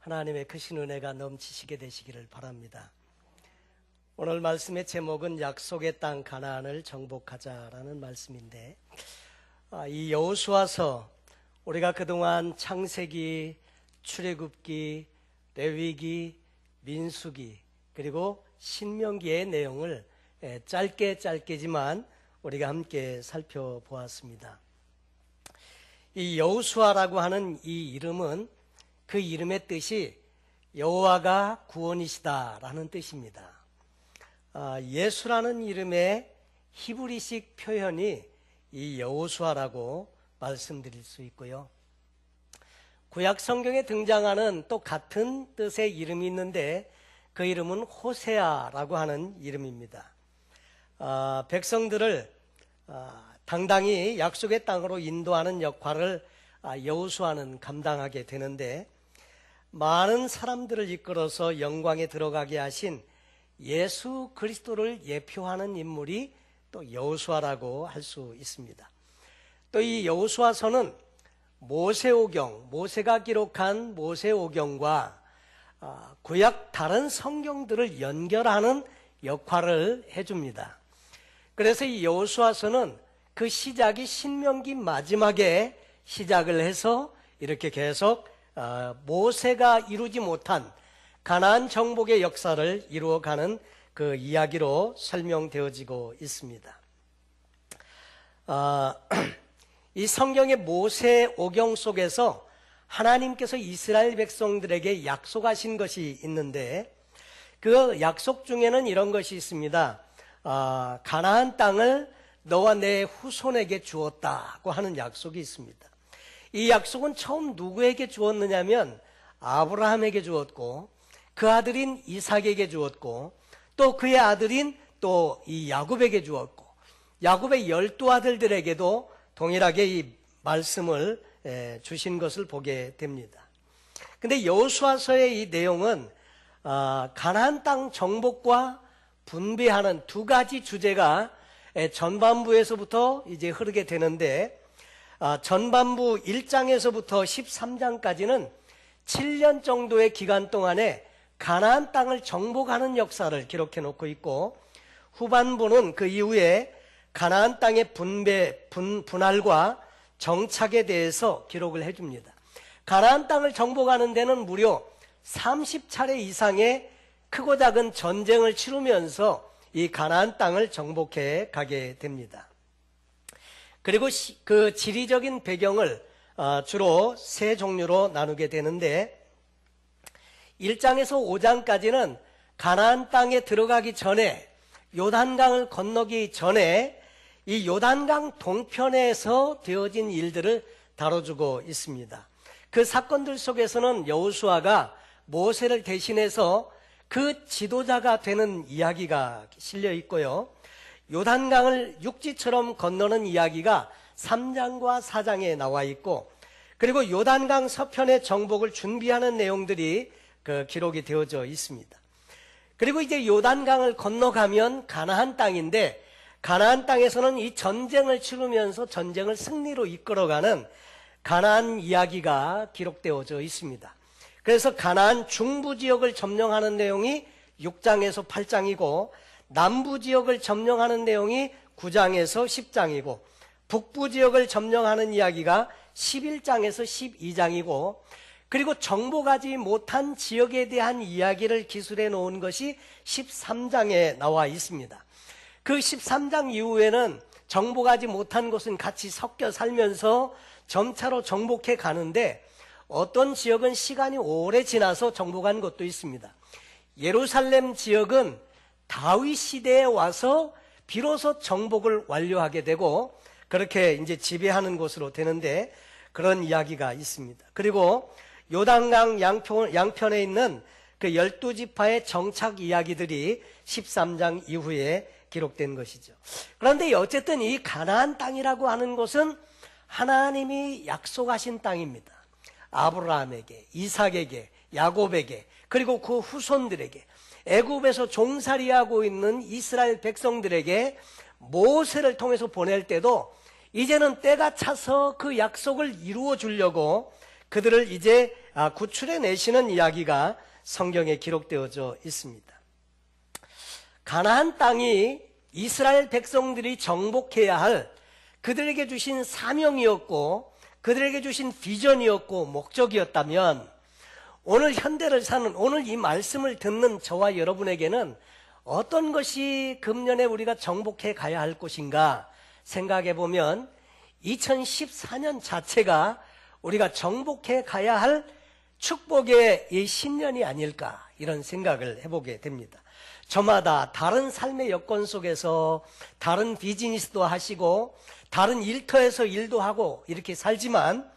하나님의 크신 은혜가 넘치시게 되시기를 바랍니다. 오늘 말씀의 제목은 약속의 땅 가나안을 정복하자라는 말씀인데, 이 여호수아서, 우리가 그동안 창세기, 출애굽기, 레위기, 민수기, 그리고 신명기의 내용을 짧게지만 우리가 함께 살펴보았습니다. 이 여호수아라고 하는 이 이름은 그 이름의 뜻이 여호와가 구원이시다라는 뜻입니다. 예수라는 이름의 히브리식 표현이 이 여호수아라고 말씀드릴 수 있고요. 구약 성경에 등장하는 또 같은 뜻의 이름이 있는데 그 이름은 호세아라고 하는 이름입니다. 백성들을 당당히 약속의 땅으로 인도하는 역할을 여호수아는 감당하게 되는데, 많은 사람들을 이끌어서 영광에 들어가게 하신 예수 그리스도를 예표하는 인물이 또 여호수아라고 할 수 있습니다. 또 이 여호수아서는 모세오경, 모세가 기록한 모세오경과 구약 다른 성경들을 연결하는 역할을 해줍니다. 그래서 이 여호수아서는 그 시작이 신명기 마지막에 시작을 해서 이렇게 계속 모세가 이루지 못한 가나안 정복의 역사를 이루어가는 그 이야기로 설명되어지고 있습니다. 이 성경의 모세오경 속에서 하나님께서 이스라엘 백성들에게 약속하신 것이 있는데, 그 약속 중에는 이런 것이 있습니다. 가나안 땅을 너와 내 후손에게 주었다고 하는 약속이 있습니다. 이 약속은 처음 누구에게 주었느냐면 아브라함에게 주었고, 그 아들인 이삭에게 주었고, 또 그의 아들인 또 이 야곱에게 주었고, 야곱의 12아들들에게도 동일하게 이 말씀을 주신 것을 보게 됩니다. 근데 여호수아서의 이 내용은 가나안 땅 정복과 분배하는 두 가지 주제가 전반부에서부터 이제 흐르게 되는데, 전반부 1장에서부터 13장까지는 7년 정도의 기간 동안에 가나안 땅을 정복하는 역사를 기록해 놓고 있고, 후반부는 그 이후에 가나안 땅의 분할과 정착에 대해서 기록을 해줍니다. 가나안 땅을 정복하는 데는 무려 30차례 이상의 크고 작은 전쟁을 치르면서 이 가나안 땅을 정복해 가게 됩니다. 그리고 그 지리적인 배경을 주로 세 종류로 나누게 되는데, 1장에서 5장까지는 가나안 땅에 들어가기 전에, 요단강을 건너기 전에 이 요단강 동편에서 되어진 일들을 다뤄주고 있습니다. 그 사건들 속에서는 여호수아가 모세를 대신해서 그 지도자가 되는 이야기가 실려 있고요. 요단강을 육지처럼 건너는 이야기가 3장과 4장에 나와 있고, 그리고 요단강 서편의 정복을 준비하는 내용들이 기록이 되어져 있습니다. 그리고 이제 요단강을 건너가면 가나안 땅인데, 가나안 땅에서는 이 전쟁을 치르면서 전쟁을 승리로 이끌어가는 가나안 이야기가 기록되어져 있습니다. 그래서 가나안 중부 지역을 점령하는 내용이 6장에서 8장이고, 남부 지역을 점령하는 내용이 9장에서 10장이고, 북부 지역을 점령하는 이야기가 11장에서 12장이고, 그리고 정복하지 못한 지역에 대한 이야기를 기술해 놓은 것이 13장에 나와 있습니다. 그 13장 이후에는 정복하지 못한 곳은 같이 섞여 살면서 점차로 정복해 가는데, 어떤 지역은 시간이 오래 지나서 정복한 곳도 있습니다. 예루살렘 지역은 다윗 시대에 와서 비로소 정복을 완료하게 되고, 그렇게 이제 지배하는 곳으로 되는데, 그런 이야기가 있습니다. 그리고 요단강 양편에 있는 그 12지파의 정착 이야기들이 13장 이후에 기록된 것이죠. 그런데 어쨌든 이 가나안 땅이라고 하는 곳은 하나님이 약속하신 땅입니다. 아브라함에게, 이삭에게, 야곱에게, 그리고 그 후손들에게, 애굽에서 종살이하고 있는 이스라엘 백성들에게 모세를 통해서 보낼 때도 이제는 때가 차서 그 약속을 이루어 주려고 그들을 이제 구출해 내시는 이야기가 성경에 기록되어져 있습니다. 가나안 땅이 이스라엘 백성들이 정복해야 할 그들에게 주신 사명이었고 그들에게 주신 비전이었고 목적이었다면 오늘 현대를 사는, 오늘 이 말씀을 듣는 저와 여러분에게는 어떤 것이 금년에 우리가 정복해 가야 할 것인가 생각해 보면 2014년 자체가 우리가 정복해 가야 할 축복의 이 신년이 아닐까 이런 생각을 해보게 됩니다. 저마다 다른 삶의 여건 속에서 다른 비즈니스도 하시고 다른 일터에서 일도 하고 이렇게 살지만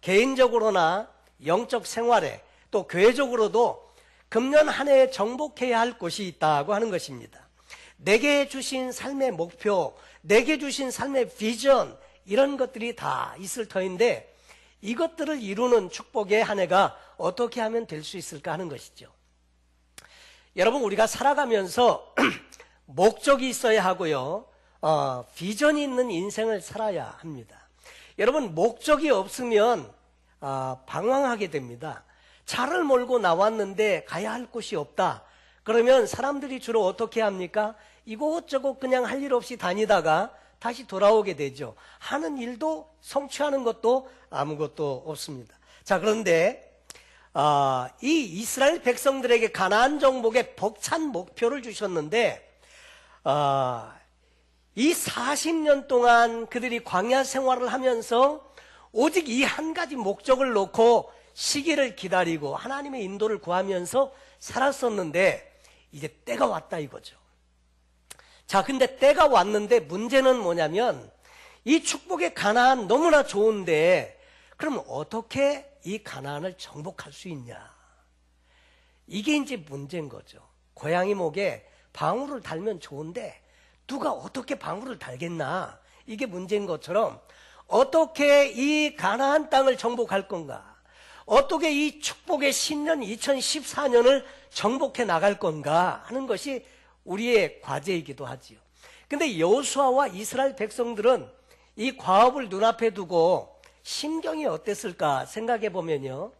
개인적으로나 영적 생활에 또 교회적으로도 금년 한 해에 정복해야 할 것이 있다고 하는 것입니다. 내게 주신 삶의 목표, 내게 주신 삶의 비전 이런 것들이 다 있을 터인데 이것들을 이루는 축복의 한 해가 어떻게 하면 될 수 있을까 하는 것이죠. 여러분 우리가 살아가면서 목적이 있어야 하고요. 비전이 있는 인생을 살아야 합니다. 여러분 목적이 없으면 방황하게 됩니다. 차를 몰고 나왔는데 가야 할 곳이 없다. 그러면 사람들이 주로 어떻게 합니까? 이곳저곳 그냥 할 일 없이 다니다가 다시 돌아오게 되죠. 하는 일도 성취하는 것도 아무것도 없습니다. 자, 그런데 이 이스라엘 백성들에게 가나안 정복의 벅찬 목표를 주셨는데 이 40년 동안 그들이 광야 생활을 하면서 오직 이 한 가지 목적을 놓고 시기를 기다리고 하나님의 인도를 구하면서 살았었는데 이제 때가 왔다 이거죠. 자, 근데 때가 왔는데 문제는 뭐냐면 이 축복의 가나안 너무나 좋은데 그럼 어떻게 이 가나안을 정복할 수 있냐? 이게 이제 문제인 거죠. 고양이 목에 방울을 달면 좋은데 누가 어떻게 방울을 달겠나? 이게 문제인 것처럼 어떻게 이 가나안 땅을 정복할 건가? 어떻게 이 축복의 신년 2014년을 정복해 나갈 건가 하는 것이 우리의 과제이기도 하지요. 근데 여호수아와 이스라엘 백성들은 이 과업을 눈앞에 두고 심경이 어땠을까 생각해 보면요.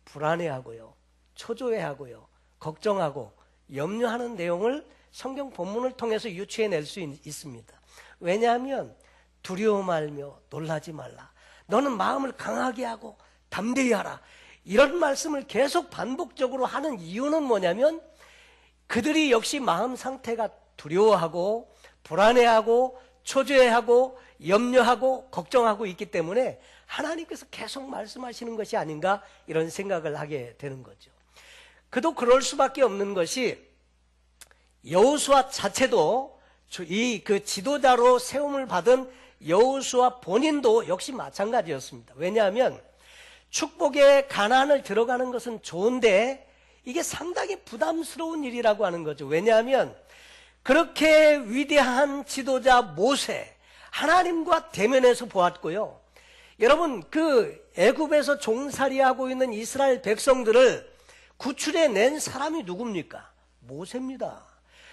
불안해하고요. 초조해하고요. 걱정하고 염려하는 내용을 성경 본문을 통해서 유추해낼 수 있습니다. 왜냐하면 두려워 말며 놀라지 말라. 너는 마음을 강하게 하고 담대히 하라. 이런 말씀을 계속 반복적으로 하는 이유는 뭐냐면 그들이 역시 마음 상태가 두려워하고 불안해하고 초조해하고 염려하고 걱정하고 있기 때문에 하나님께서 계속 말씀하시는 것이 아닌가 이런 생각을 하게 되는 거죠. 그도 그럴 수밖에 없는 것이 여호수아 자체도 이 그 지도자로 세움을 받은 여호수아 본인도 역시 마찬가지였습니다. 왜냐하면 축복의 가나안을 들어가는 것은 좋은데 이게 상당히 부담스러운 일이라고 하는 거죠. 왜냐하면 그렇게 위대한 지도자 모세, 하나님과 대면해서 보았고요. 여러분 그 애굽에서 종살이하고 있는 이스라엘 백성들을 구출해 낸 사람이 누굽니까? 모세입니다.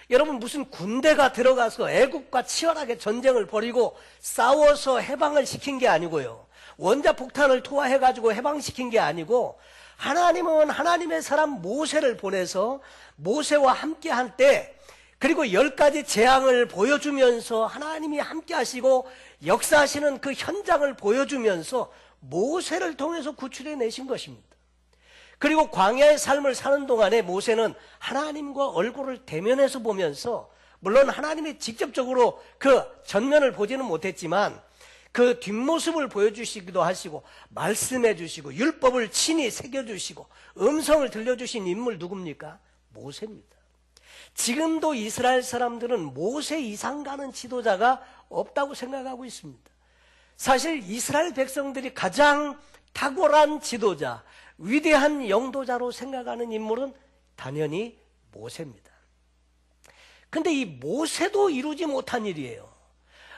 여러분 무슨 군대가 들어가서 애굽과 치열하게 전쟁을 벌이고 싸워서 해방을 시킨 게 아니고요. 원자폭탄을 투하해가지고 해방시킨 게 아니고 하나님은 하나님의 사람 모세를 보내서 모세와 함께 할 때 그리고 10가지 재앙을 보여주면서 하나님이 함께 하시고 역사하시는 그 현장을 보여주면서 모세를 통해서 구출해 내신 것입니다. 그리고 광야의 삶을 사는 동안에 모세는 하나님과 얼굴을 대면해서 보면서 물론 하나님이 직접적으로 그 전면을 보지는 못했지만 그 뒷모습을 보여주시기도 하시고 말씀해 주시고 율법을 친히 새겨주시고 음성을 들려주신 인물 누굽니까? 모세입니다. 지금도 이스라엘 사람들은 모세 이상 가는 지도자가 없다고 생각하고 있습니다. 사실 이스라엘 백성들이 가장 탁월한 지도자, 위대한 영도자로 생각하는 인물은 당연히 모세입니다. 근데 이 모세도 이루지 못한 일이에요.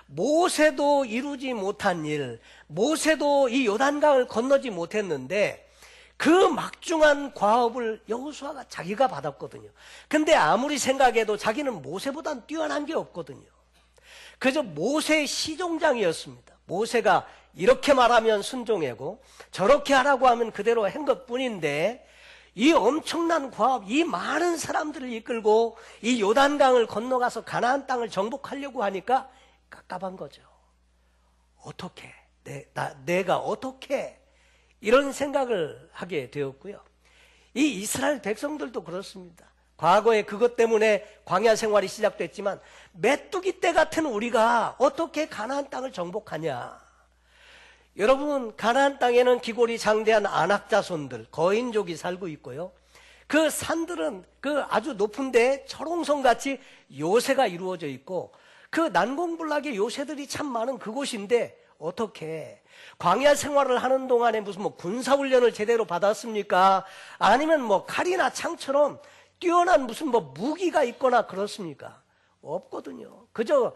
모세도 이루지 못한 일, 모세도 이 요단강을 건너지 못했는데 그 막중한 과업을 여호수아가 자기가 받았거든요. 근데 아무리 생각해도 자기는 모세보단 뛰어난 게 없거든요. 그저 모세의 시종장이었습니다. 모세가 이렇게 말하면 순종하고 저렇게 하라고 하면 그대로 한 것뿐인데 이 엄청난 과업, 이 많은 사람들을 이끌고 이 요단강을 건너가서 가나안 땅을 정복하려고 하니까 깝깝한 거죠. 어떻게? 내가 어떻게? 이런 생각을 하게 되었고요. 이 이스라엘 백성들도 그렇습니다. 과거에 그것 때문에 광야 생활이 시작됐지만 메뚜기 떼 같은 우리가 어떻게 가나안 땅을 정복하냐? 여러분, 가나안 땅에는 기골이 장대한 아낙 자손들, 거인족이 살고 있고요. 그 산들은 그 아주 높은데 철옹성같이 요새가 이루어져 있고 그 난공불락의 요새들이 참 많은 그곳인데 어떻게 광야 생활을 하는 동안에 무슨 뭐 군사훈련을 제대로 받았습니까? 아니면 뭐 칼이나 창처럼 뛰어난 무슨 뭐 무기가 있거나 그렇습니까? 없거든요. 그저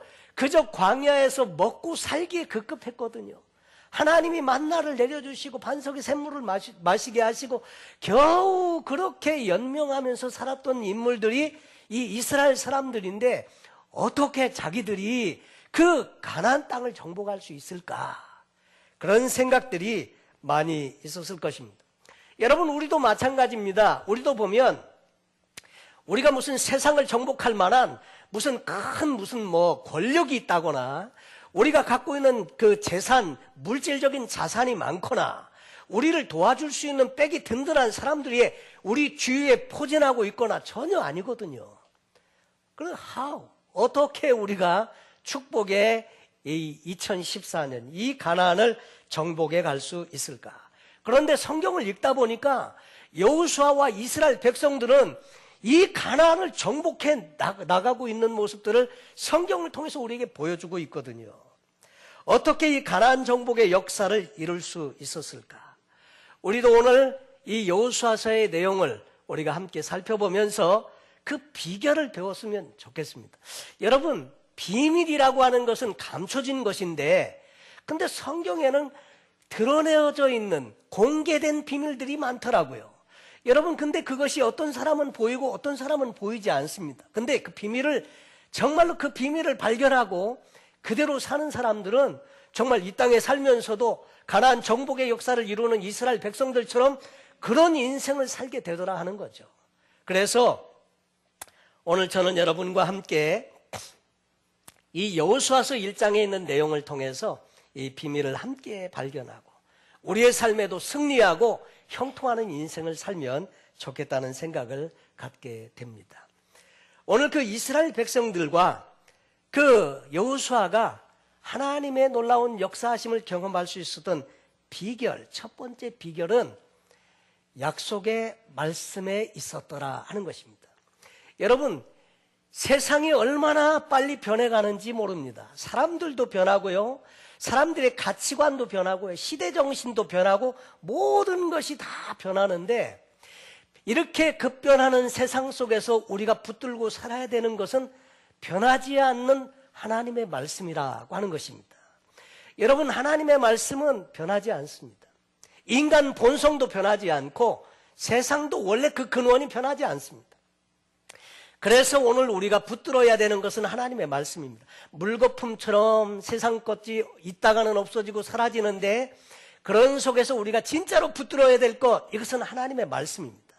광야에서 먹고 살기에 급급했거든요. 하나님이 만나를 내려주시고 반석의 샘물을 마시게 하시고 겨우 그렇게 연명하면서 살았던 인물들이 이 이스라엘 사람들인데 어떻게 자기들이 그 가나안 땅을 정복할 수 있을까? 그런 생각들이 많이 있었을 것입니다. 여러분, 우리도 마찬가지입니다. 우리도 보면 우리가 무슨 세상을 정복할 만한 무슨 뭐 권력이 있다거나 우리가 갖고 있는 그 재산, 물질적인 자산이 많거나 우리를 도와줄 수 있는 빽이 든든한 사람들이 우리 주위에 포진하고 있거나 전혀 아니거든요. 그럼 어떻게 우리가 축복의 이 2014년 이 가나안을 정복해 갈 수 있을까? 그런데 성경을 읽다 보니까 여호수아와 이스라엘 백성들은 이 가나안을 정복해 나가고 있는 모습들을 성경을 통해서 우리에게 보여주고 있거든요. 어떻게 이 가나안 정복의 역사를 이룰 수 있었을까? 우리도 오늘 이 여호수아서의 내용을 우리가 함께 살펴보면서 그 비결을 배웠으면 좋겠습니다. 여러분, 비밀이라고 하는 것은 감춰진 것인데 근데 성경에는 드러내어져 있는 공개된 비밀들이 많더라고요. 여러분, 근데 그것이 어떤 사람은 보이고 어떤 사람은 보이지 않습니다. 근데 그 비밀을 정말로 그 비밀을 발견하고 그대로 사는 사람들은 정말 이 땅에 살면서도 가나안 정복의 역사를 이루는 이스라엘 백성들처럼 그런 인생을 살게 되더라 하는 거죠. 그래서 오늘 저는 여러분과 함께 이 여호수아서 1장에 있는 내용을 통해서 이 비밀을 함께 발견하고 우리의 삶에도 승리하고 형통하는 인생을 살면 좋겠다는 생각을 갖게 됩니다. 오늘 그 이스라엘 백성들과 그 여호수아가 하나님의 놀라운 역사하심을 경험할 수 있었던 비결, 첫 번째 비결은 약속의 말씀에 있었더라 하는 것입니다. 여러분, 세상이 얼마나 빨리 변해가는지 모릅니다. 사람들도 변하고요, 사람들의 가치관도 변하고요, 시대정신도 변하고 모든 것이 다 변하는데 이렇게 급변하는 세상 속에서 우리가 붙들고 살아야 되는 것은 변하지 않는 하나님의 말씀이라고 하는 것입니다. 여러분, 하나님의 말씀은 변하지 않습니다. 인간 본성도 변하지 않고 세상도 원래 그 근원이 변하지 않습니다. 그래서 오늘 우리가 붙들어야 되는 것은 하나님의 말씀입니다. 물거품처럼 세상 것이 있다가는 없어지고 사라지는데 그런 속에서 우리가 진짜로 붙들어야 될 것, 이것은 하나님의 말씀입니다.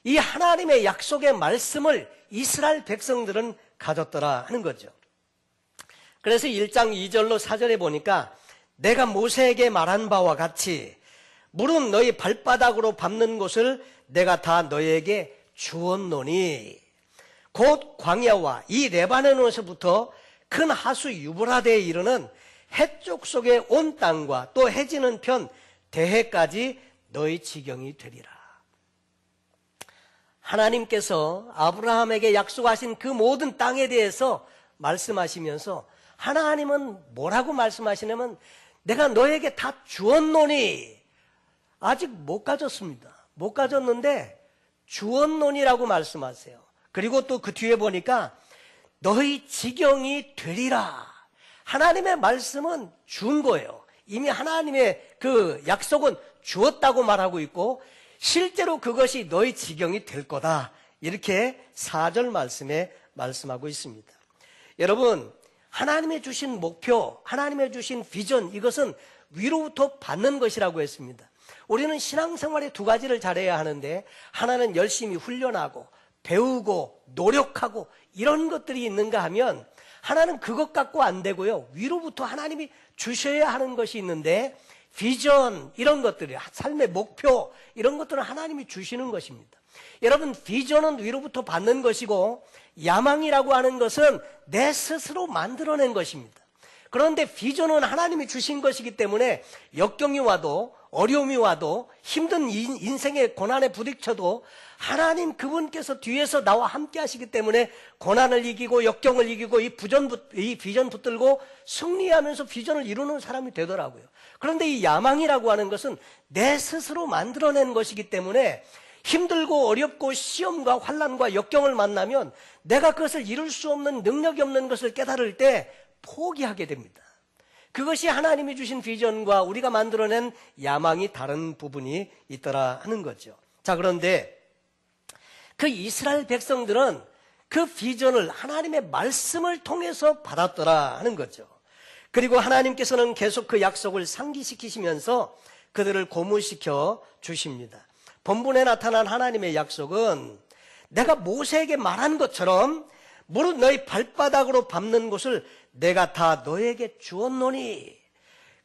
이 하나님의 약속의 말씀을 이스라엘 백성들은 가졌더라 하는 거죠. 그래서 1장 2절로 4절에 보니까 내가 모세에게 말한 바와 같이 물은 너희 발바닥으로 밟는 곳을 내가 다 너희에게 주었노니 곧 광야와 이 레바논에서부터 큰 하수 유브라데에 이르는 해쪽 속의 온 땅과 또 해지는 편 대해까지 너희 지경이 되리라. 하나님께서 아브라함에게 약속하신 그 모든 땅에 대해서 말씀하시면서 하나님은 뭐라고 말씀하시냐면 내가 너에게 다 주었노니, 아직 못 가졌습니다. 못 가졌는데 주었노니라고 말씀하세요. 그리고 또 그 뒤에 보니까 너희 지경이 되리라. 하나님의 말씀은 준 거예요. 이미 하나님의 그 약속은 주었다고 말하고 있고 실제로 그것이 너희 지경이 될 거다. 이렇게 4절 말씀에 말씀하고 있습니다. 여러분, 하나님의 주신 목표, 하나님의 주신 비전, 이것은 위로부터 받는 것이라고 했습니다. 우리는 신앙생활에 두 가지를 잘해야 하는데, 하나는 열심히 훈련하고 배우고 노력하고 이런 것들이 있는가 하면, 하나는 그것 갖고 안 되고요, 위로부터 하나님이 주셔야 하는 것이 있는데, 비전 이런 것들이, 삶의 목표 이런 것들은 하나님이 주시는 것입니다. 여러분, 비전은 위로부터 받는 것이고 야망이라고 하는 것은 내 스스로 만들어낸 것입니다. 그런데 비전은 하나님이 주신 것이기 때문에 역경이 와도 어려움이 와도 힘든 인생의 고난에 부딪혀도 하나님 그분께서 뒤에서 나와 함께 하시기 때문에 고난을 이기고 역경을 이기고 이 비전 붙들고 승리하면서 비전을 이루는 사람이 되더라고요. 그런데 이 야망이라고 하는 것은 내 스스로 만들어낸 것이기 때문에 힘들고 어렵고 시험과 환난과 역경을 만나면 내가 그것을 이룰 수 없는, 능력이 없는 것을 깨달을 때 포기하게 됩니다. 그것이 하나님이 주신 비전과 우리가 만들어낸 야망이 다른 부분이 있더라 하는 거죠. 자, 그런데 그 이스라엘 백성들은 그 비전을 하나님의 말씀을 통해서 받았더라 하는 거죠. 그리고 하나님께서는 계속 그 약속을 상기시키시면서 그들을 고문시켜 주십니다. 본문에 나타난 하나님의 약속은 내가 모세에게 말한 것처럼 무릇 너희 발바닥으로 밟는 곳을 내가 다 너에게 주었노니,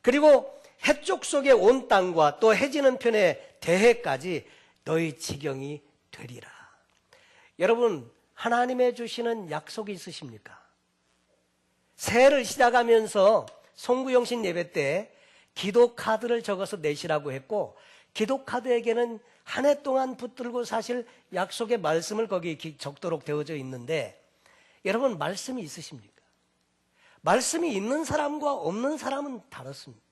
그리고 해쪽 속의 온 땅과 또 해지는 편의 대해까지 너희 지경이 되리라. 여러분, 하나님의 주시는 약속이 있으십니까? 새해를 시작하면서 송구영신 예배 때 기도 카드를 적어서 내시라고 했고, 기도 카드에게는 한 해 동안 붙들고 사실 약속의 말씀을 거기 적도록 되어져 있는데, 여러분, 말씀이 있으십니까? 말씀이 있는 사람과 없는 사람은 다릅니다.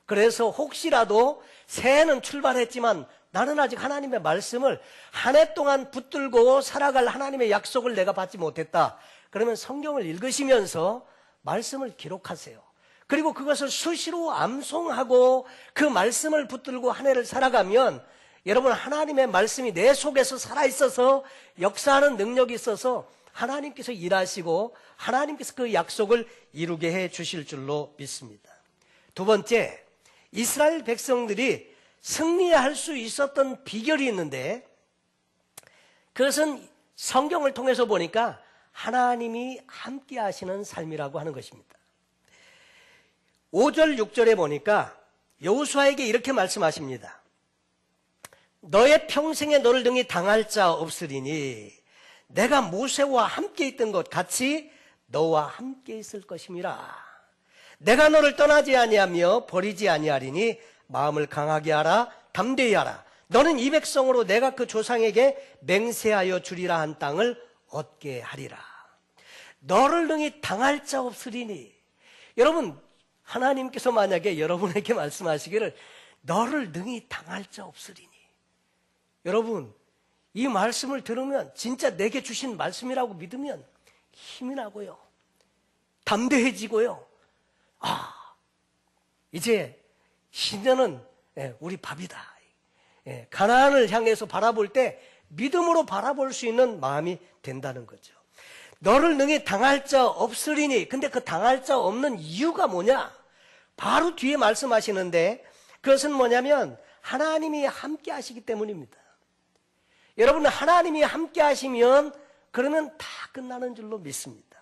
그래서 혹시라도 새해는 출발했지만 나는 아직 하나님의 말씀을 한 해 동안 붙들고 살아갈 하나님의 약속을 내가 받지 못했다, 그러면 성경을 읽으시면서 말씀을 기록하세요. 그리고 그것을 수시로 암송하고 그 말씀을 붙들고 한 해를 살아가면 여러분, 하나님의 말씀이 내 속에서 살아있어서 역사하는 능력이 있어서 하나님께서 일하시고 하나님께서 그 약속을 이루게 해 주실 줄로 믿습니다. 두 번째, 이스라엘 백성들이 승리할 수 있었던 비결이 있는데, 그것은 성경을 통해서 보니까 하나님이 함께 하시는 삶이라고 하는 것입니다. 5절 6절에 보니까 여호수아에게 이렇게 말씀하십니다. 너의 평생에 너를 능히 당할 자 없으리니 내가 모세와 함께 있던 것 같이 너와 함께 있을 것임이라. 내가 너를 떠나지 아니하며 버리지 아니하리니 마음을 강하게 하라, 담대히 하라. 너는 이 백성으로 내가 그 조상에게 맹세하여 주리라 한 땅을 얻게 하리라. 너를 능히 당할 자 없으리니. 여러분, 하나님께서 만약에 여러분에게 말씀하시기를 너를 능히 당할 자 없으리니, 여러분, 이 말씀을 들으면 진짜 내게 주신 말씀이라고 믿으면 힘이 나고요, 담대해지고요. 아, 이제 신년은 우리 밥이다. 가나안을 향해서 바라볼 때 믿음으로 바라볼 수 있는 마음이 된다는 거죠. 너를 능히 당할 자 없으리니. 근데 그 당할 자 없는 이유가 뭐냐? 바로 뒤에 말씀하시는데, 그것은 뭐냐면 하나님이 함께 하시기 때문입니다. 여러분, 하나님이 함께 하시면 그러면 다 끝나는 줄로 믿습니다.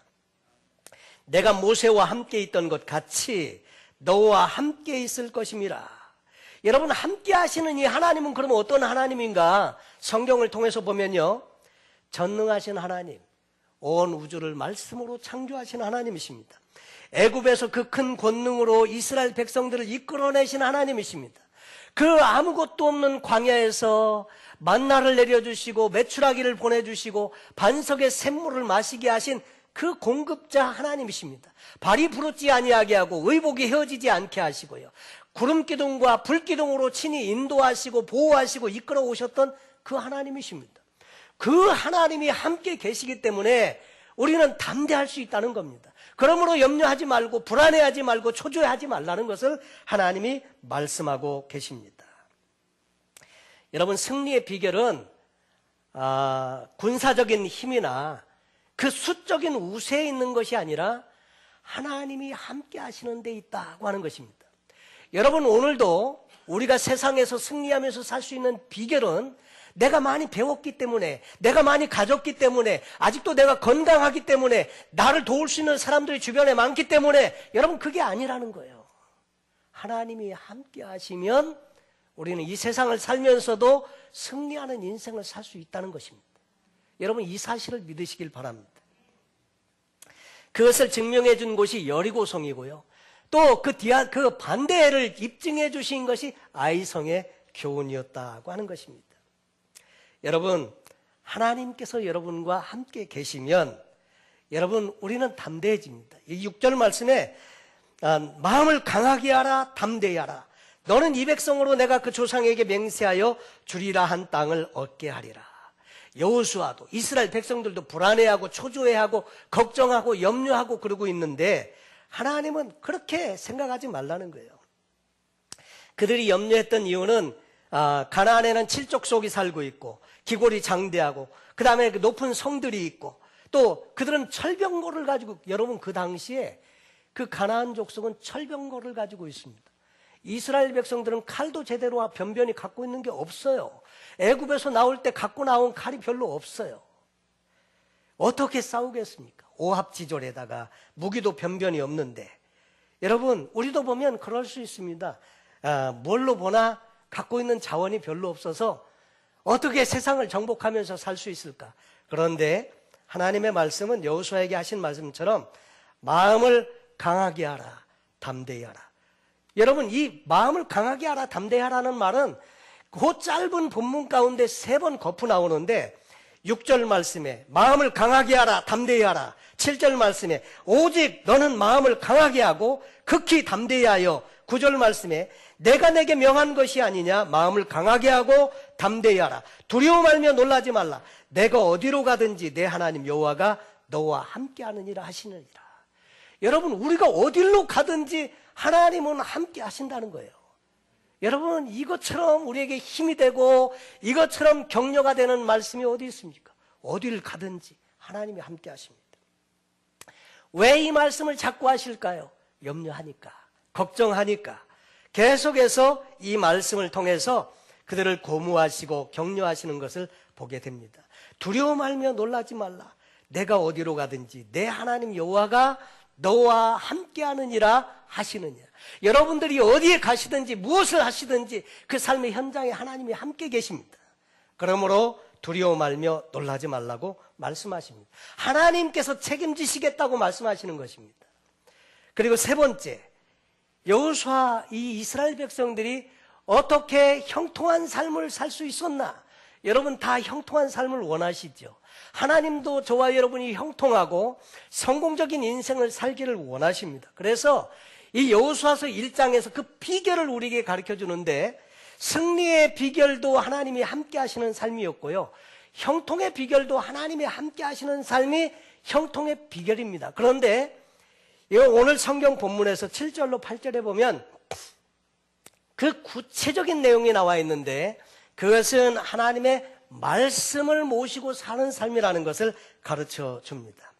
내가 모세와 함께 있던 것 같이 너와 함께 있을 것임이라. 여러분, 함께 하시는 이 하나님은 그러면 어떤 하나님인가? 성경을 통해서 보면요, 전능하신 하나님, 온 우주를 말씀으로 창조하신 하나님이십니다. 애굽에서 그 큰 권능으로 이스라엘 백성들을 이끌어내신 하나님이십니다. 그 아무것도 없는 광야에서 만나를 내려주시고 메추라기를 보내주시고 반석의 샘물을 마시게 하신 그 공급자 하나님이십니다. 발이 부르지 아니하게 하고 의복이 헤어지지 않게 하시고요, 구름기둥과 불기둥으로 친히 인도하시고 보호하시고 이끌어 오셨던 그 하나님이십니다. 그 하나님이 함께 계시기 때문에 우리는 담대할 수 있다는 겁니다. 그러므로 염려하지 말고 불안해하지 말고 초조해하지 말라는 것을 하나님이 말씀하고 계십니다. 여러분, 승리의 비결은 군사적인 힘이나 그 수적인 우세에 있는 것이 아니라 하나님이 함께 하시는 데 있다고 하는 것입니다. 여러분, 오늘도 우리가 세상에서 승리하면서 살 수 있는 비결은 내가 많이 배웠기 때문에, 내가 많이 가졌기 때문에, 아직도 내가 건강하기 때문에, 나를 도울 수 있는 사람들이 주변에 많기 때문에, 여러분, 그게 아니라는 거예요. 하나님이 함께 하시면 우리는 이 세상을 살면서도 승리하는 인생을 살 수 있다는 것입니다. 여러분, 이 사실을 믿으시길 바랍니다. 그것을 증명해 준 곳이 여리고성이고요. 또 그 반대를 입증해 주신 것이 아이성의 교훈이었다고 하는 것입니다. 여러분, 하나님께서 여러분과 함께 계시면 여러분, 우리는 담대해집니다. 이 6절 말씀에 마음을 강하게 하라, 담대히 하라. 너는 이 백성으로 내가 그 조상에게 맹세하여 주리라 한 땅을 얻게 하리라. 여호수아도 이스라엘 백성들도 불안해하고 초조해하고 걱정하고 염려하고 그러고 있는데 하나님은 그렇게 생각하지 말라는 거예요. 그들이 염려했던 이유는 가나안에는 칠족속이 살고 있고 기골이 장대하고 그 다음에 높은 성들이 있고 또 그들은 철병거를 가지고, 여러분 그 당시에 그 가나안 족속은 철병거를 가지고 있습니다. 이스라엘 백성들은 칼도 제대로 변변히 갖고 있는 게 없어요. 애굽에서 나올 때 갖고 나온 칼이 별로 없어요. 어떻게 싸우겠습니까? 오합지졸에다가 무기도 변변히 없는데. 여러분, 우리도 보면 그럴 수 있습니다. 뭘로 보나 갖고 있는 자원이 별로 없어서 어떻게 세상을 정복하면서 살 수 있을까? 그런데 하나님의 말씀은 여호수아에게 하신 말씀처럼 마음을 강하게 하라, 담대히 하라. 여러분, 이 마음을 강하게 하라, 담대히 하라는 말은 그 짧은 본문 가운데 3번 거푸 나오는데 6절 말씀에 마음을 강하게 하라, 담대히 하라. 7절 말씀에 오직 너는 마음을 강하게 하고 극히 담대히 하여. 9절 말씀에 내가 내게 명한 것이 아니냐, 마음을 강하게 하고 담대히 하라. 두려워 말며 놀라지 말라. 내가 어디로 가든지 내 하나님 여호와가 너와 함께 하느니라 하시느니라. 여러분, 우리가 어디로 가든지 하나님은 함께 하신다는 거예요. 여러분, 이것처럼 우리에게 힘이 되고 이것처럼 격려가 되는 말씀이 어디 있습니까? 어디를 가든지 하나님이 함께 하십니다. 왜 이 말씀을 자꾸 하실까요? 염려하니까, 걱정하니까. 계속해서 이 말씀을 통해서 그들을 고무하시고 격려하시는 것을 보게 됩니다. 두려워 말며 놀라지 말라. 내가 어디로 가든지 내 하나님 여호와가 너와 함께 하느니라 하시느니라. 여러분들이 어디에 가시든지 무엇을 하시든지 그 삶의 현장에 하나님이 함께 계십니다. 그러므로 두려워 말며 놀라지 말라고 말씀하십니다. 하나님께서 책임지시겠다고 말씀하시는 것입니다. 그리고 3번째, 여호수아, 이 이스라엘 백성들이 어떻게 형통한 삶을 살 수 있었나? 여러분 다 형통한 삶을 원하시죠. 하나님도 저와 여러분이 형통하고 성공적인 인생을 살기를 원하십니다. 그래서 이 여호수아서 1장에서 그 비결을 우리에게 가르쳐 주는데, 승리의 비결도 하나님이 함께 하시는 삶이었고요, 형통의 비결도 하나님이 함께 하시는 삶이 형통의 비결입니다. 그런데 오늘 성경 본문에서 7절로 8절에 보면 그 구체적인 내용이 나와 있는데, 그것은 하나님의 말씀을 모시고 사는 삶이라는 것을 가르쳐 줍니다.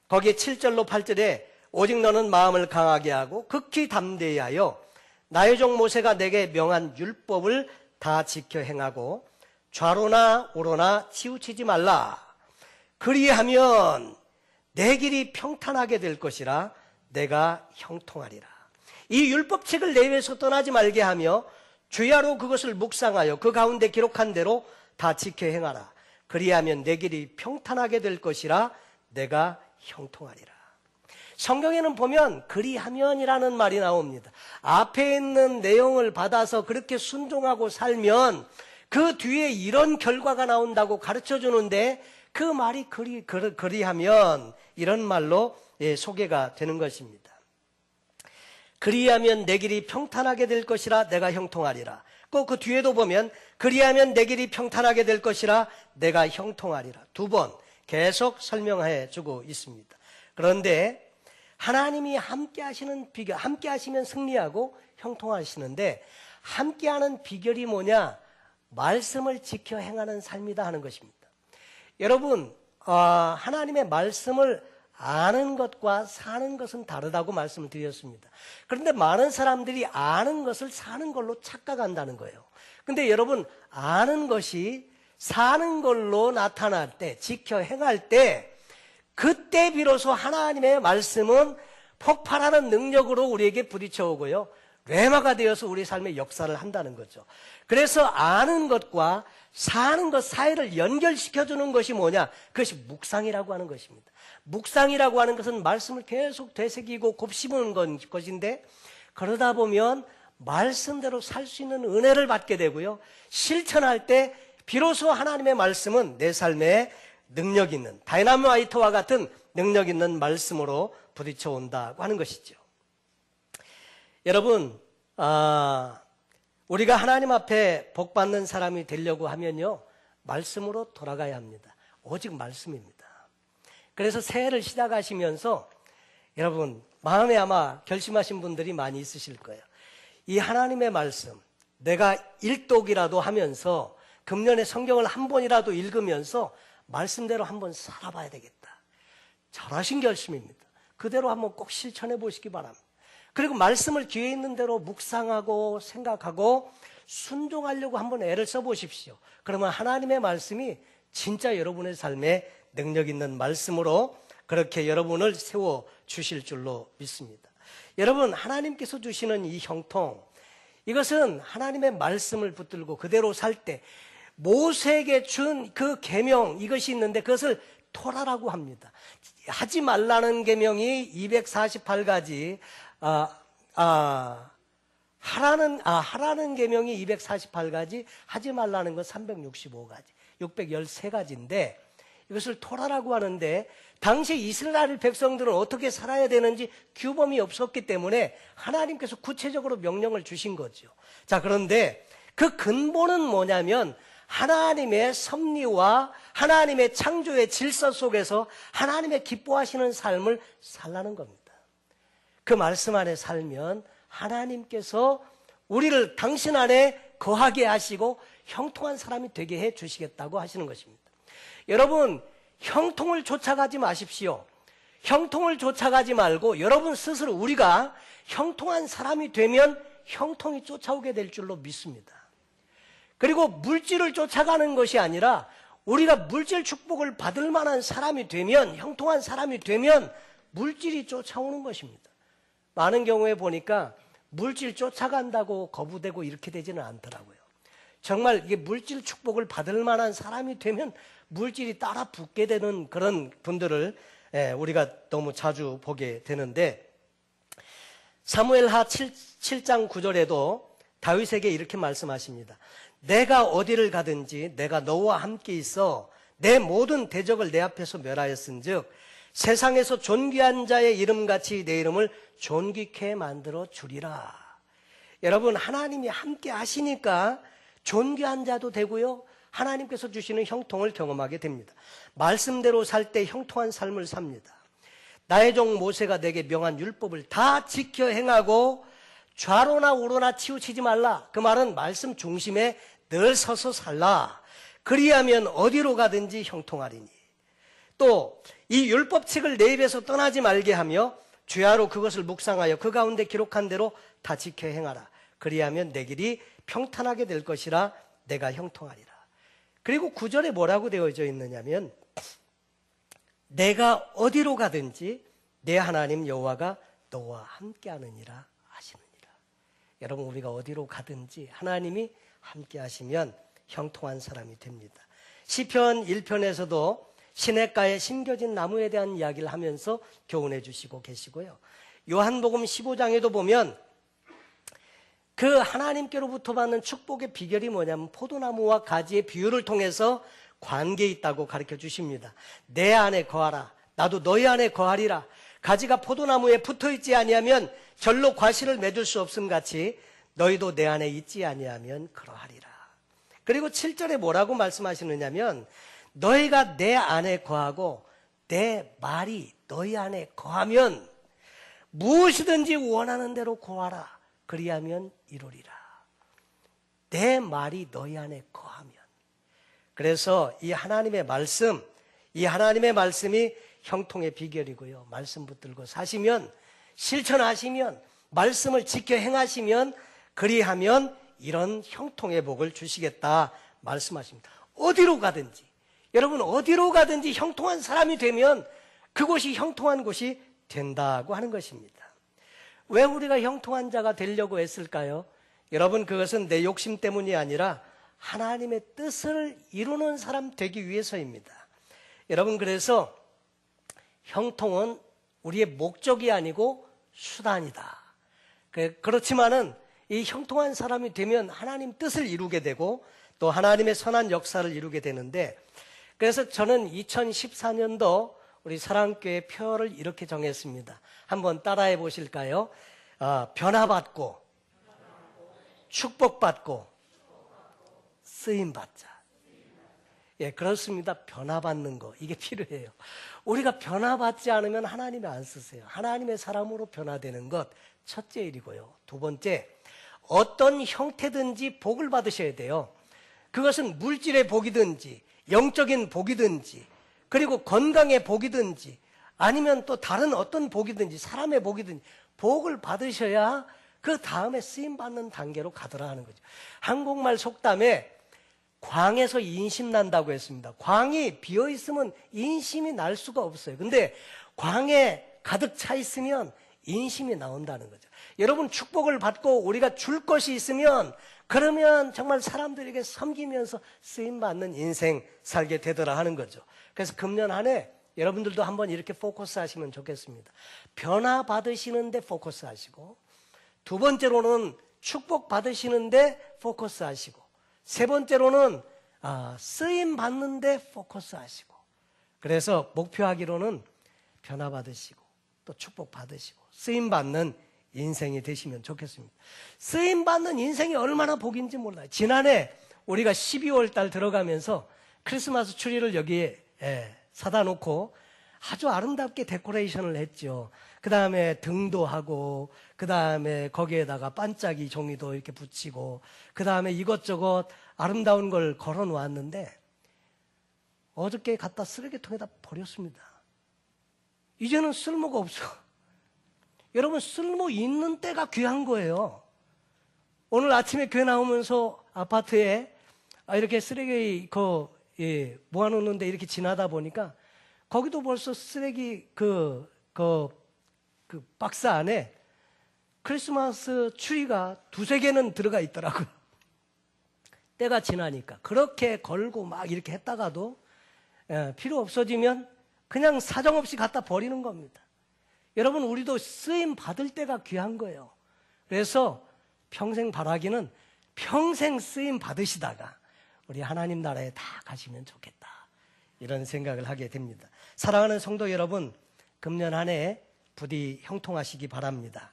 거기에 7절로 8절에 오직 너는 마음을 강하게 하고 극히 담대히 하여 나의 종 모세가 내게 명한 율법을 다 지켜 행하고 좌로나 우로나 치우치지 말라. 그리하면 내 길이 평탄하게 될 것이라 내가 형통하리라. 이 율법책을 내외에서 떠나지 말게 하며 주야로 그것을 묵상하여 그 가운데 기록한 대로 다 지켜 행하라. 그리하면 내 길이 평탄하게 될 것이라 내가 형통하리라. 성경에는 보면 그리하면이라는 말이 나옵니다. 앞에 있는 내용을 받아서 그렇게 순종하고 살면 그 뒤에 이런 결과가 나온다고 가르쳐 주는데, 그 말이 그리하면 이런 말로 소개가 되는 것입니다. 그리하면 내 길이 평탄하게 될 것이라 내가 형통하리라. 꼭 그 뒤에도 보면 그리하면 내 길이 평탄하게 될 것이라 내가 형통하리라. 2번 계속 설명해 주고 있습니다. 그런데 하나님이 함께 하시는 비결, 함께 하시면 승리하고 형통하시는데, 함께 하는 비결이 뭐냐? 말씀을 지켜 행하는 삶이다 하는 것입니다. 여러분, 하나님의 말씀을 아는 것과 사는 것은 다르다고 말씀을 드렸습니다. 그런데 많은 사람들이 아는 것을 사는 걸로 착각한다는 거예요. 근데 여러분, 아는 것이 사는 걸로 나타날 때, 지켜 행할 때, 그때 비로소 하나님의 말씀은 폭발하는 능력으로 우리에게 부딪혀 오고요, 뢰마가 되어서 우리 삶의 역사를 한다는 거죠. 그래서 아는 것과 사는 것 사이를 연결시켜주는 것이 뭐냐? 그것이 묵상이라고 하는 것입니다. 묵상이라고 하는 것은 말씀을 계속 되새기고 곱씹는 것인데, 그러다 보면 말씀대로 살 수 있는 은혜를 받게 되고요, 실천할 때 비로소 하나님의 말씀은 내 삶에 능력 있는, 다이나마이트와 같은 능력 있는 말씀으로 부딪혀 온다고 하는 것이죠. 여러분, 우리가 하나님 앞에 복 받는 사람이 되려고 하면요, 말씀으로 돌아가야 합니다. 오직 말씀입니다. 그래서 새해를 시작하시면서 여러분 마음에 아마 결심하신 분들이 많이 있으실 거예요. 이 하나님의 말씀, 내가 일독이라도 하면서 금년에 성경을 한 번이라도 읽으면서 말씀대로 한번 살아봐야 되겠다. 잘하신 결심입니다. 그대로 한번 꼭 실천해 보시기 바랍니다. 그리고 말씀을 귀에 있는 대로 묵상하고 생각하고 순종하려고 한번 애를 써보십시오. 그러면 하나님의 말씀이 진짜 여러분의 삶에 능력 있는 말씀으로 그렇게 여러분을 세워주실 줄로 믿습니다. 여러분, 하나님께서 주시는 이 형통, 이것은 하나님의 말씀을 붙들고 그대로 살 때 모세에게 준 그 계명, 이것이 있는데 그것을 토라라고 합니다. 하지 말라는 계명이 248가지, 하라는 계명이 248가지, 하지 말라는 건 365가지, 613가지인데 이것을 토라라고 하는데, 당시 이스라엘 백성들은 어떻게 살아야 되는지 규범이 없었기 때문에 하나님께서 구체적으로 명령을 주신 거죠. 자, 그런데 그 근본은 뭐냐면 하나님의 섭리와 하나님의 창조의 질서 속에서 하나님의 기뻐하시는 삶을 살라는 겁니다. 그 말씀 안에 살면 하나님께서 우리를 당신 안에 거하게 하시고 형통한 사람이 되게 해 주시겠다고 하시는 것입니다. 여러분, 형통을 쫓아가지 마십시오. 형통을 쫓아가지 말고 여러분 스스로 우리가 형통한 사람이 되면 형통이 쫓아오게 될 줄로 믿습니다. 그리고 물질을 쫓아가는 것이 아니라 우리가 물질 축복을 받을 만한 사람이 되면, 형통한 사람이 되면 물질이 쫓아오는 것입니다. 많은 경우에 보니까 물질 쫓아간다고 거부되고 이렇게 되지는 않더라고요. 정말 이게 물질 축복을 받을 만한 사람이 되면 물질이 따라 붙게 되는 그런 분들을 우리가 너무 자주 보게 되는데, 사무엘하 7장 9절에도 다윗에게 이렇게 말씀하십니다. 내가 어디를 가든지 내가 너와 함께 있어 내 모든 대적을 내 앞에서 멸하였은즉 세상에서 존귀한 자의 이름같이 내 이름을 존귀케 만들어 주리라. 여러분, 하나님이 함께 하시니까 존귀한 자도 되고요, 하나님께서 주시는 형통을 경험하게 됩니다. 말씀대로 살 때 형통한 삶을 삽니다. 나의 종 모세가 내게 명한 율법을 다 지켜 행하고 좌로나 우로나 치우치지 말라. 그 말은 말씀 중심에 늘 서서 살라. 그리하면 어디로 가든지 형통하리니. 또 이 율법책을 내 입에서 떠나지 말게 하며 주야로 그것을 묵상하여 그 가운데 기록한 대로 다 지켜 행하라. 그리하면 내 길이 평탄하게 될 것이라. 내가 형통하리라. 그리고 9절에 뭐라고 되어져 있느냐면 내가 어디로 가든지 내 하나님 여호와가 너와 함께하느니라 하시느니라. 여러분, 우리가 어디로 가든지 하나님이 함께 하시면 형통한 사람이 됩니다. 시편 1편에서도 시냇가에 심겨진 나무에 대한 이야기를 하면서 교훈해 주시고 계시고요, 요한복음 15장에도 보면 그 하나님께로부터 받는 축복의 비결이 뭐냐면 포도나무와 가지의 비유를 통해서 관계에 있다고 가르쳐 주십니다. 내 안에 거하라. 나도 너희 안에 거하리라. 가지가 포도나무에 붙어있지 아니하면 절로 과실을 맺을 수 없음 같이 너희도 내 안에 있지 아니하면 그러하리라. 그리고 7절에 뭐라고 말씀하시느냐면 너희가 내 안에 거하고 내 말이 너희 안에 거하면 무엇이든지 원하는 대로 구하라. 그리하면 이루리라. 내 말이 너희 안에 거하면. 그래서 이 하나님의 말씀, 이 하나님의 말씀이 형통의 비결이고요. 말씀 붙들고 사시면, 실천하시면, 말씀을 지켜 행하시면, 그리하면 이런 형통의 복을 주시겠다 말씀하십니다. 어디로 가든지, 여러분 어디로 가든지 형통한 사람이 되면 그곳이 형통한 곳이 된다고 하는 것입니다. 왜 우리가 형통한 자가 되려고 했을까요? 여러분, 그것은 내 욕심 때문이 아니라 하나님의 뜻을 이루는 사람 되기 위해서입니다. 여러분, 그래서 형통은 우리의 목적이 아니고 수단이다. 그렇지만은 이 형통한 사람이 되면 하나님 뜻을 이루게 되고 또 하나님의 선한 역사를 이루게 되는데, 그래서 저는 2014년도 우리 사랑교회 표어를 이렇게 정했습니다. 한번 따라해 보실까요? 변화받고, 축복받고, 쓰임받자. 예, 그렇습니다. 변화받는 거, 이게 필요해요. 우리가 변화받지 않으면 하나님이 안 쓰세요. 하나님의 사람으로 변화되는 것, 첫째 일이고요. 두 번째, 어떤 형태든지 복을 받으셔야 돼요. 그것은 물질의 복이든지 영적인 복이든지 그리고 건강의 복이든지 아니면 또 다른 어떤 복이든지 사람의 복이든지 복을 받으셔야 그 다음에 쓰임받는 단계로 가더라 하는 거죠. 한국말 속담에 광에서 인심 난다고 했습니다. 광이 비어있으면 인심이 날 수가 없어요. 근데 광에 가득 차 있으면 인심이 나온다는 거죠. 여러분, 축복을 받고 우리가 줄 것이 있으면 그러면 정말 사람들에게 섬기면서 쓰임받는 인생 살게 되더라 하는 거죠. 그래서 금년 한 해 여러분들도 한번 이렇게 포커스 하시면 좋겠습니다. 변화 받으시는데 포커스 하시고, 두 번째로는 축복 받으시는데 포커스 하시고, 세 번째로는 쓰임 받는데 포커스 하시고, 그래서 목표하기로는 변화 받으시고 또 축복 받으시고 쓰임 받는 인생이 되시면 좋겠습니다. 쓰임 받는 인생이 얼마나 복인지 몰라요. 지난해 우리가 12월 달 들어가면서 크리스마스 트리를 여기에 사다 놓고 아주 아름답게 데코레이션을 했죠. 그 다음에 등도 하고, 그 다음에 거기에다가 반짝이 종이도 이렇게 붙이고, 그 다음에 이것저것 아름다운 걸 걸어 놓았는데 어저께 갖다 쓰레기통에다 버렸습니다. 이제는 쓸모가 없어. 여러분, 쓸모 있는 때가 귀한 거예요. 오늘 아침에 교회 나오면서 아파트에 이렇게 쓰레기 모아놓는데 이렇게 지나다 보니까 거기도 벌써 쓰레기 그 박스 안에 크리스마스 트리가 2-3개는 들어가 있더라고요. 때가 지나니까 그렇게 걸고 막 이렇게 했다가도 필요 없어지면 그냥 사정없이 갖다 버리는 겁니다. 여러분, 우리도 쓰임 받을 때가 귀한 거예요. 그래서 평생 바라기는 평생 쓰임 받으시다가 우리 하나님 나라에 다 가시면 좋겠다, 이런 생각을 하게 됩니다. 사랑하는 성도 여러분, 금년 한 해 부디 형통하시기 바랍니다.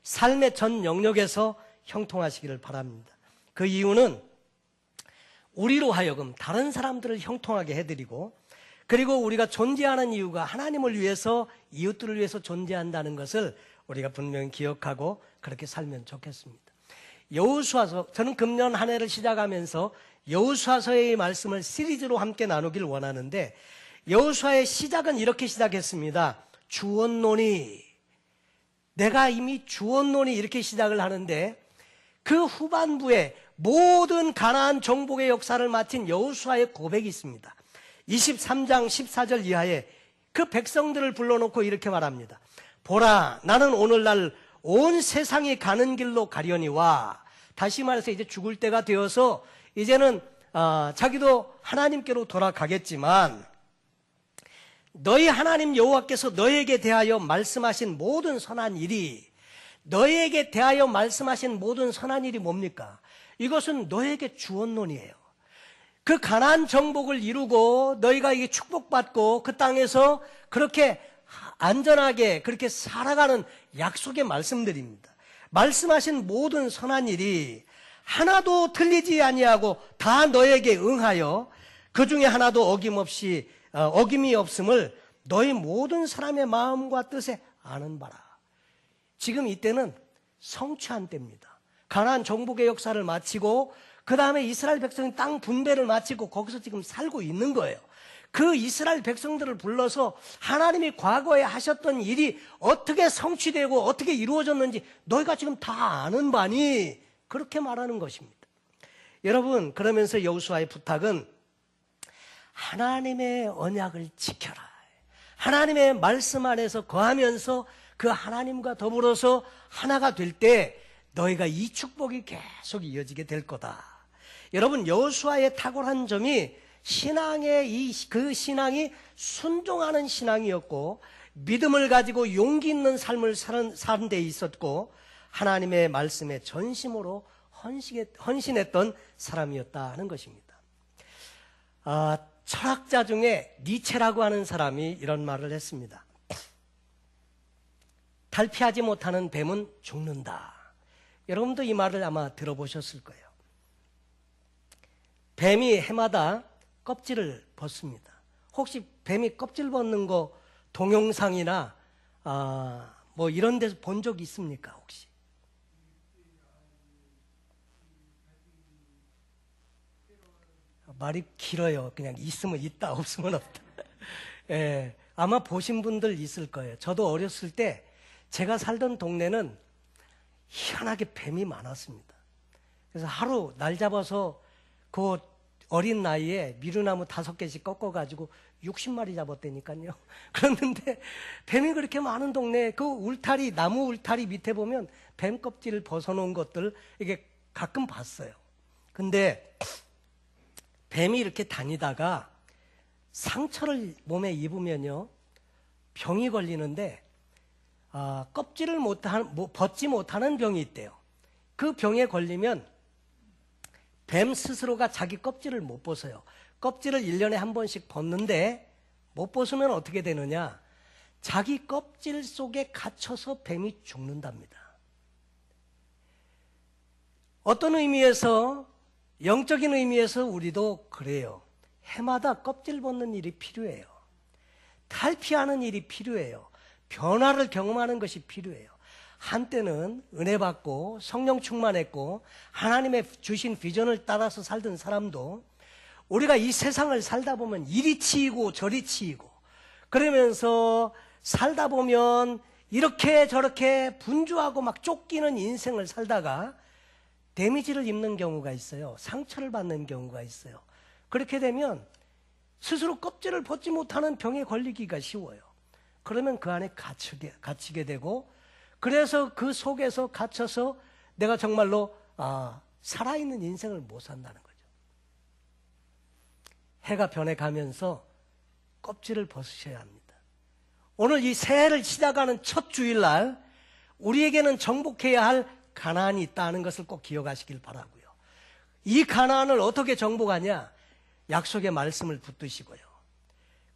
삶의 전 영역에서 형통하시기를 바랍니다. 그 이유는 우리로 하여금 다른 사람들을 형통하게 해드리고, 그리고 우리가 존재하는 이유가 하나님을 위해서, 이웃들을 위해서 존재한다는 것을 우리가 분명히 기억하고 그렇게 살면 좋겠습니다. 여호수아서, 저는 금년 한 해를 시작하면서 여호수아서의 말씀을 시리즈로 함께 나누길 원하는데, 여호수아의 시작은 이렇게 시작했습니다. 주었노니, 내가 이미 주었노니, 이렇게 시작을 하는데, 그 후반부에 모든 가나안 정복의 역사를 마친 여호수아의 고백이 있습니다. 23장 14절 이하에 그 백성들을 불러놓고 이렇게 말합니다. 보라, 나는 오늘날 온 세상이 가는 길로 가려니와, 다시 말해서 이제 죽을 때가 되어서 이제는 자기도 하나님께로 돌아가겠지만, 너희 하나님 여호와께서 너에게 대하여 말씀하신 모든 선한 일이, 너에게 대하여 말씀하신 모든 선한 일이 뭡니까? 이것은 너에게 주었노니예요. 그 가나안 정복을 이루고 너희가 이게 축복받고 그 땅에서 그렇게 안전하게 그렇게 살아가는 약속의 말씀들입니다. 말씀하신 모든 선한 일이 하나도 틀리지 아니하고 다 너에게 응하여 그 중에 하나도 어김이 없음을 너희 모든 사람의 마음과 뜻에 아는 바라. 지금 이때는 성취한 때입니다. 가나안 정복의 역사를 마치고 그 그 다음에 이스라엘 백성이 땅 분배를 마치고 거기서 지금 살고 있는 거예요. 그 이스라엘 백성들을 불러서 하나님이 과거에 하셨던 일이 어떻게 성취되고 어떻게 이루어졌는지 너희가 지금 다 아는 바니, 그렇게 말하는 것입니다. 여러분, 그러면서 여호수아의 부탁은 하나님의 언약을 지켜라. 하나님의 말씀 안에서 거하면서 그 하나님과 더불어서 하나가 될 때 너희가 이 축복이 계속 이어지게 될 거다. 여러분, 여호수아의 탁월한 점이 그 신앙이 순종하는 신앙이었고, 믿음을 가지고 용기 있는 삶을 사는 데 있었고, 하나님의 말씀에 전심으로 헌신했던 사람이었다 하는 것입니다. 철학자 중에 니체라고 하는 사람이 이런 말을 했습니다. 탈피하지 못하는 뱀은 죽는다. 여러분도 이 말을 아마 들어보셨을 거예요. 뱀이 해마다 껍질을 벗습니다. 혹시 뱀이 껍질 벗는 거 동영상이나 뭐 이런 데서 본 적 있습니까, 혹시? 말이 길어요. 그냥 있으면 있다, 없으면 없다. 예, 아마 보신 분들 있을 거예요. 저도 어렸을 때 제가 살던 동네는 희한하게 뱀이 많았습니다. 그래서 하루 날 잡아서 그 어린 나이에 미루나무 5개씩 꺾어가지고 60마리 잡았다니까요. 그랬는데 뱀이 그렇게 많은 동네에 그 울타리, 나무 울타리 밑에 보면 뱀 껍질을 벗어놓은 것들 이게 가끔 봤어요. 근데 뱀이 이렇게 다니다가 상처를 몸에 입으면요, 병이 걸리는데 껍질을 벗지 못하는 병이 있대요. 그 병에 걸리면 뱀 스스로가 자기 껍질을 못 벗어요. 껍질을 1년에 한 번씩 벗는데 못 벗으면 어떻게 되느냐? 자기 껍질 속에 갇혀서 뱀이 죽는답니다. 어떤 의미에서, 영적인 의미에서 우리도 그래요. 해마다 껍질 벗는 일이 필요해요. 탈피하는 일이 필요해요. 변화를 경험하는 것이 필요해요. 한때는 은혜 받고 성령 충만했고 하나님의 주신 비전을 따라서 살던 사람도 우리가 이 세상을 살다 보면 이리 치이고 저리 치이고 그러면서 살다 보면 이렇게 저렇게 분주하고 막 쫓기는 인생을 살다가 데미지를 입는 경우가 있어요. 상처를 받는 경우가 있어요. 그렇게 되면 스스로 껍질을 벗지 못하는 병에 걸리기가 쉬워요. 그러면 그 안에 갇히게 되고, 그래서 그 속에서 갇혀서 내가 정말로 살아있는 인생을 못 산다는 거죠. 해가 변해가면서 껍질을 벗으셔야 합니다. 오늘 이 새해를 시작하는 첫 주일날 우리에게는 정복해야 할 가나안이 있다는 것을 꼭 기억하시길 바라고요. 이 가나안을 어떻게 정복하냐? 약속의 말씀을 붙드시고요.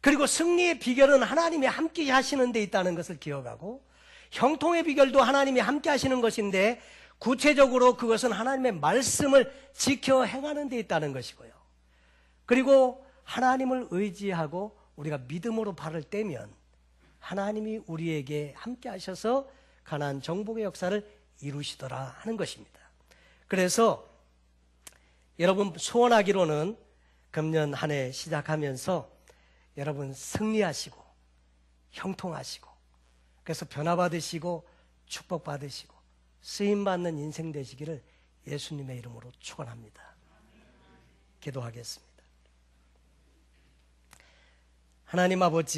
그리고 승리의 비결은 하나님이 함께 하시는 데 있다는 것을 기억하고, 형통의 비결도 하나님이 함께 하시는 것인데 구체적으로 그것은 하나님의 말씀을 지켜 행하는 데 있다는 것이고요. 그리고 하나님을 의지하고 우리가 믿음으로 발을 떼면 하나님이 우리에게 함께 하셔서 가나안 정복의 역사를 이루시더라 하는 것입니다. 그래서 여러분 소원하기로는 금년 한 해 시작하면서 여러분 승리하시고 형통하시고, 그래서 변화받으시고 축복받으시고 쓰임받는 인생 되시기를 예수님의 이름으로 축원합니다. 기도하겠습니다. 하나님 아버지,